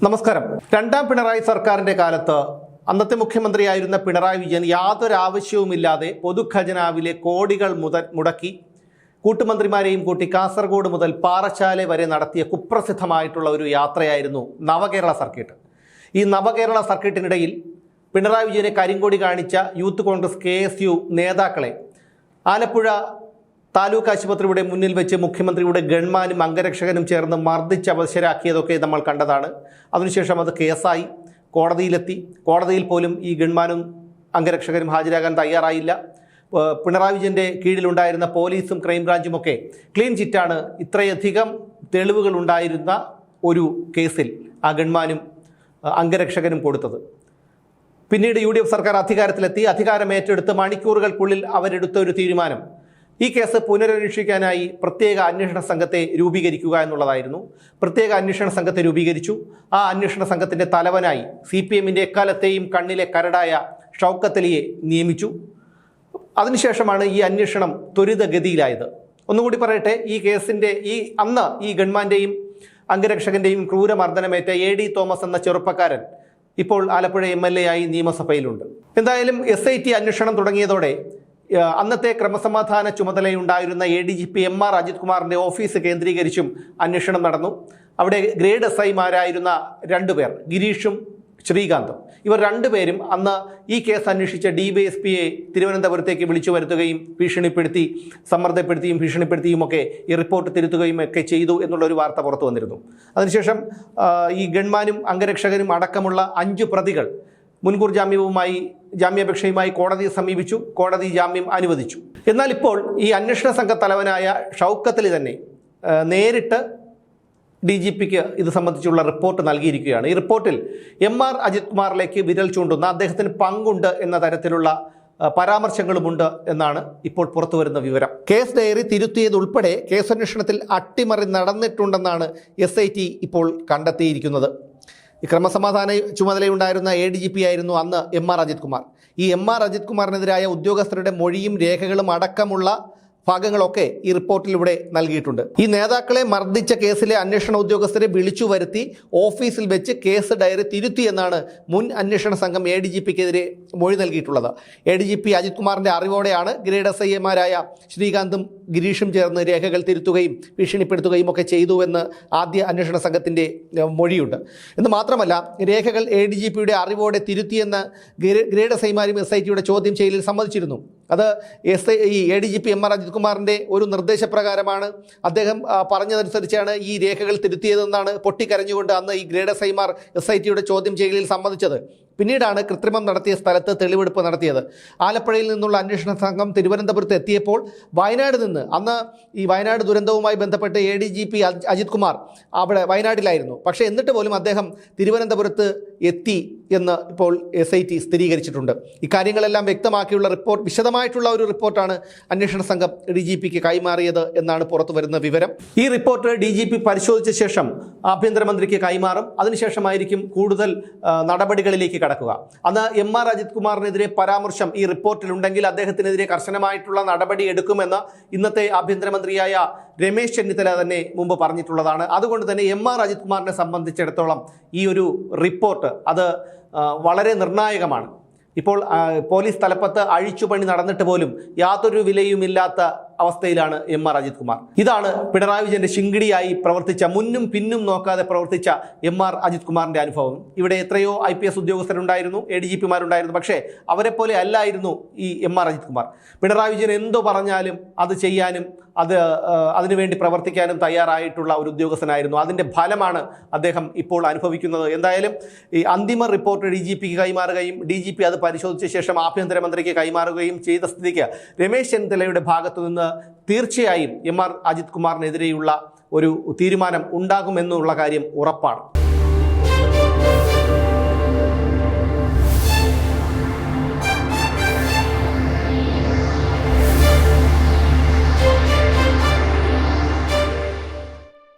നമസ്കാരം. രണ്ടാം പിണറായി സർക്കാരിന്റെ കാലത്ത് അന്നത്തെ മുഖ്യമന്ത്രിയായിരുന്ന പിണറായി വിജയൻ യാതൊരു ആവശ്യവുമില്ലാതെ പൊതുഖജനാവിലെ കോടികൾ മുടക്കി കൂട്ടുമന്ത്രിമാരെയും കൂട്ടി കാസർഗോഡ് മുതൽ പാറശാല വരെ നടത്തിയ കുപ്രസിദ്ധമായിട്ടുള്ള ഒരു യാത്രയായിരുന്നു നവകേരള സർക്കിട്ട്. ഈ നവകേരള സർക്കിട്ടിനിടയിൽ പിണറായി വിജയനെ കരിങ്കൊടി കാണിച്ച യൂത്ത് കോൺഗ്രസ് KSU നേതാക്കളെ ആലപ്പുഴ താലൂക്ക് ആശുപത്രിയുടെ മുന്നിൽ വെച്ച് മുഖ്യമന്ത്രിയുടെ ഗൺമാനും അംഗരക്ഷകനും ചേർന്ന് മർദ്ദിച്ച് അവശരാക്കിയതൊക്കെ നമ്മൾ കണ്ടതാണ്. അതിനുശേഷം അത് കേസായി, കോടതിയിലെത്തി. കോടതിയിൽ പോലും ഈ ഗൺമാനും അംഗരക്ഷകരും ഹാജരാകാൻ തയ്യാറായില്ല. പിണറായി വിജയൻ്റെ കീഴിലുണ്ടായിരുന്ന പോലീസും ക്രൈംബ്രാഞ്ചുമൊക്കെ ക്ലീൻ ചിറ്റാണ് ഇത്രയധികം തെളിവുകൾ ഉണ്ടായിരുന്ന ഒരു കേസിൽ ആ ഗൺമാനും അംഗരക്ഷകനും കൊടുത്തത്. പിന്നീട് UDF സർക്കാർ അധികാരത്തിലെത്തി. അധികാരം ഏറ്റെടുത്ത് മണിക്കൂറുകൾക്കുള്ളിൽ അവരെടുത്ത ഒരു തീരുമാനം ഈ കേസ് പുനരന്വേഷിക്കാനായി പ്രത്യേക അന്വേഷണ സംഘത്തെ രൂപീകരിക്കുക എന്നുള്ളതായിരുന്നു. പ്രത്യേക അന്വേഷണ സംഘത്തെ രൂപീകരിച്ചു. ആ അന്വേഷണ സംഘത്തിൻ്റെ തലവനായി CPMൻ്റെ എക്കാലത്തെയും കണ്ണിലെ കരടായ ഷൗക്കത്ത് അലിയെ നിയമിച്ചു. അതിനുശേഷമാണ് ഈ അന്വേഷണം ത്വരിതഗതിയിലായത്. ഒന്നുകൂടി പറയട്ടെ, ഈ കേസിൻ്റെ അന്ന് ഈ ഗൺമാൻ്റെയും അംഗരക്ഷകൻ്റെയും ക്രൂരമർദ്ദനമേറ്റ AD തോമസ് എന്ന ചെറുപ്പക്കാരൻ ഇപ്പോൾ ആലപ്പുഴ MLA ആയി നിയമസഭയിലുണ്ട്. എന്തായാലും SIT അന്വേഷണം തുടങ്ങിയതോടെ അന്നത്തെ ക്രമസമാധാന ചുമതലയുണ്ടായിരുന്ന ADGP MR അജിത് കുമാറിൻ്റെ ഓഫീസ് കേന്ദ്രീകരിച്ചും അന്വേഷണം നടന്നു. അവിടെ ഗ്രേഡ് SIമാരായിരുന്ന രണ്ടുപേർ, ഗിരീഷും ശ്രീകാന്തും, ഇവർ രണ്ടുപേരും അന്ന് ഈ കേസ് അന്വേഷിച്ച DYSPയെ തിരുവനന്തപുരത്തേക്ക് വിളിച്ചു വരുത്തുകയും ഭീഷണിപ്പെടുത്തി, സമ്മർദ്ദപ്പെടുത്തിയും ഭീഷണിപ്പെടുത്തിയുമൊക്കെ ഈ റിപ്പോർട്ട് തിരുത്തുകയും ഒക്കെ ചെയ്തു എന്നുള്ളൊരു വാർത്ത പുറത്തു വന്നിരുന്നു. അതിനുശേഷം ഈ ഗൺമാനും അംഗരക്ഷകനും അടക്കമുള്ള 5 പ്രതികൾ മുൻകൂർ ജാമ്യാപേക്ഷയുമായി കോടതിയെ സമീപിച്ചു. കോടതി ജാമ്യം അനുവദിച്ചു. എന്നാൽ ഇപ്പോൾ ഈ അന്വേഷണ സംഘ തലവനായ ഷൗക്കത്ത് അലി തന്നെ നേരിട്ട് DGPക്ക് ഇത് സംബന്ധിച്ചുള്ള റിപ്പോർട്ട് നൽകിയിരിക്കുകയാണ്. ഈ റിപ്പോർട്ടിൽ MR അജിത് കുമാറിലേക്ക് വിരൽ ചൂണ്ടുന്ന, അദ്ദേഹത്തിന് പങ്കുണ്ട് എന്ന തരത്തിലുള്ള പരാമർശങ്ങളുമുണ്ട് എന്നാണ് ഇപ്പോൾ പുറത്തുവരുന്ന വിവരം. കേസ് ഡയറി തിരുത്തിയതുൾപ്പെടെ കേസന്വേഷണത്തിൽ അട്ടിമറി നടന്നിട്ടുണ്ടെന്നാണ് SIT ഇപ്പോൾ കണ്ടെത്തിയിരിക്കുന്നത്. ഈ ക്രമസമാധാന ചുമതലയുണ്ടായിരുന്ന ADGP ആയിരുന്നു അന്ന് MR അജിത് കുമാർ. ഈ MR അജിത് കുമാറിനെതിരായ ഉദ്യോഗസ്ഥരുടെ മൊഴിയും രേഖകളും അടക്കമുള്ള ഭാഗങ്ങളൊക്കെ ഈ റിപ്പോർട്ടിലൂടെ നൽകിയിട്ടുണ്ട്. ഈ നേതാക്കളെ മർദ്ദിച്ച കേസിലെ അന്വേഷണ ഉദ്യോഗസ്ഥരെ വിളിച്ചു വരുത്തി ഓഫീസിൽ വെച്ച് കേസ് ഡയറി തിരുത്തിയെന്നാണ് മുൻ അന്വേഷണ സംഘം ADGPക്കെതിരെ മൊഴി നൽകിയിട്ടുള്ളത്. ADGP അജിത് കുമാറിൻ്റെ അറിവോടെയാണ് ഗ്രേഡ് SIമാരായ ശ്രീകാന്തും ഗിരീഷും ചേർന്ന് രേഖകൾ തിരുത്തുകയും ഭീഷണിപ്പെടുത്തുകയും ഒക്കെ ചെയ്തുവെന്ന് ആദ്യ അന്വേഷണ സംഘത്തിൻ്റെ മൊഴിയുണ്ട്. എന്ന് മാത്രമല്ല, രേഖകൾ ADGPയുടെ അറിവോടെ തിരുത്തിയെന്ന് ഗ്രേഡ് SIമാരും SITയുടെ ചോദ്യം ചെയ്യലിൽ സമ്മതിച്ചിരുന്നു. അത് ഈ ADGP MR അജിത് കുമാറിൻ്റെ ഒരു നിർദ്ദേശപ്രകാരമാണ്. അദ്ദേഹം പറഞ്ഞതനുസരിച്ചാണ് ഈ രേഖകൾ തിരുത്തിയതെന്നാണ് പൊട്ടിക്കരഞ്ഞുകൊണ്ട് അന്ന് ഈ ഗ്രേഡ് SIമാർ SITയുടെ ചോദ്യം ചെയ്യലിൽ സമ്മതിച്ചത്. പിന്നീടാണ് കൃത്രിമം നടത്തിയ സ്ഥലത്ത് തെളിവെടുപ്പ് നടത്തിയത്. ആലപ്പുഴയിൽ നിന്നുള്ള അന്വേഷണ സംഘം തിരുവനന്തപുരത്ത് എത്തിയപ്പോൾ വയനാട് നിന്ന്, അന്ന് ഈ വയനാട് ദുരന്തവുമായി ബന്ധപ്പെട്ട് ADGP അജിത് കുമാർ അവിടെ വയനാട്ടിലായിരുന്നു. പക്ഷേ എന്നിട്ട് പോലും അദ്ദേഹം തിരുവനന്തപുരത്ത് എത്തി എന്ന് ഇപ്പോൾ SIT സ്ഥിരീകരിച്ചിട്ടുണ്ട്. ഇക്കാര്യങ്ങളെല്ലാം വ്യക്തമാക്കിയുള്ള റിപ്പോർട്ട്, വിശദമായിട്ടുള്ള ഒരു റിപ്പോർട്ടാണ് അന്വേഷണ സംഘം DGPക്ക് കൈമാറിയത് എന്നാണ് പുറത്തു വരുന്ന വിവരം. ഈ റിപ്പോർട്ട് DGP പരിശോധിച്ച ശേഷം ആഭ്യന്തരമന്ത്രിക്ക് കൈമാറും. അതിനുശേഷമായിരിക്കും കൂടുതൽ നടപടികളിലേക്ക് കടക്കുക. അന്ന് MR അജിത് കുമാറിനെതിരെ പരാമർശം ഈ റിപ്പോർട്ടിലുണ്ടെങ്കിൽ അദ്ദേഹത്തിനെതിരെ കർശനമായിട്ടുള്ള നടപടി എടുക്കുമെന്ന് ഇന്നത്തെ ആഭ്യന്തരമന്ത്രിയായ രമേശ് ചെന്നിത്തല തന്നെ മുമ്പ് പറഞ്ഞിട്ടുള്ളതാണ്. അതുകൊണ്ട് തന്നെ MR അജിത് കുമാറിനെ സംബന്ധിച്ചിടത്തോളം ഈ ഒരു റിപ്പോർട്ട് അത് വളരെ നിർണായകമാണ്. ഇപ്പോൾ പോലീസ് തലപ്പത്ത് അഴിച്ചുപണി നടന്നിട്ട് പോലും യാതൊരു വിലയുമില്ലാത്ത അവസ്ഥയിലാണ് MR അജിത് കുമാർ. ഇതാണ് പിണറായി വിജയൻ്റെ ശിങ്കിടിയായി പ്രവർത്തിച്ച, മുന്നും പിന്നും നോക്കാതെ പ്രവർത്തിച്ച MR അജിത് കുമാറിൻ്റെ അനുഭവം. ഇവിടെ എത്രയോ IPS ഉദ്യോഗസ്ഥരുണ്ടായിരുന്നു, ADGPമാരുണ്ടായിരുന്നു. പക്ഷേ അവരെ പോലെ അല്ലായിരുന്നു ഈ MR അജിത് കുമാർ. പിണറായി വിജയൻ എന്തോ പറഞ്ഞാലും അത് ചെയ്യാനും അതിനുവേണ്ടി പ്രവർത്തിക്കാനും തയ്യാറായിട്ടുള്ള ഒരു ഉദ്യോഗസ്ഥനായിരുന്നു. അതിൻ്റെ ഫലമാണ് അദ്ദേഹം ഇപ്പോൾ അനുഭവിക്കുന്നത്. എന്തായാലും ഈ അന്തിമ റിപ്പോർട്ട് DGPക്ക് കൈമാറുകയും DGP അത് പരിശോധിച്ച ശേഷം ആഭ്യന്തരമന്ത്രിക്ക് കൈമാറുകയും ചെയ്ത സ്ഥിതിക്ക് രമേശ് ചെന്നിത്തലയുടെ ഭാഗത്തു നിന്ന് തീർച്ചയായും MR അജിത് കുമാറിനെതിരെയുള്ള ഒരു തീരുമാനം ഉണ്ടാകുമെന്നുള്ള കാര്യം ഉറപ്പാണ്.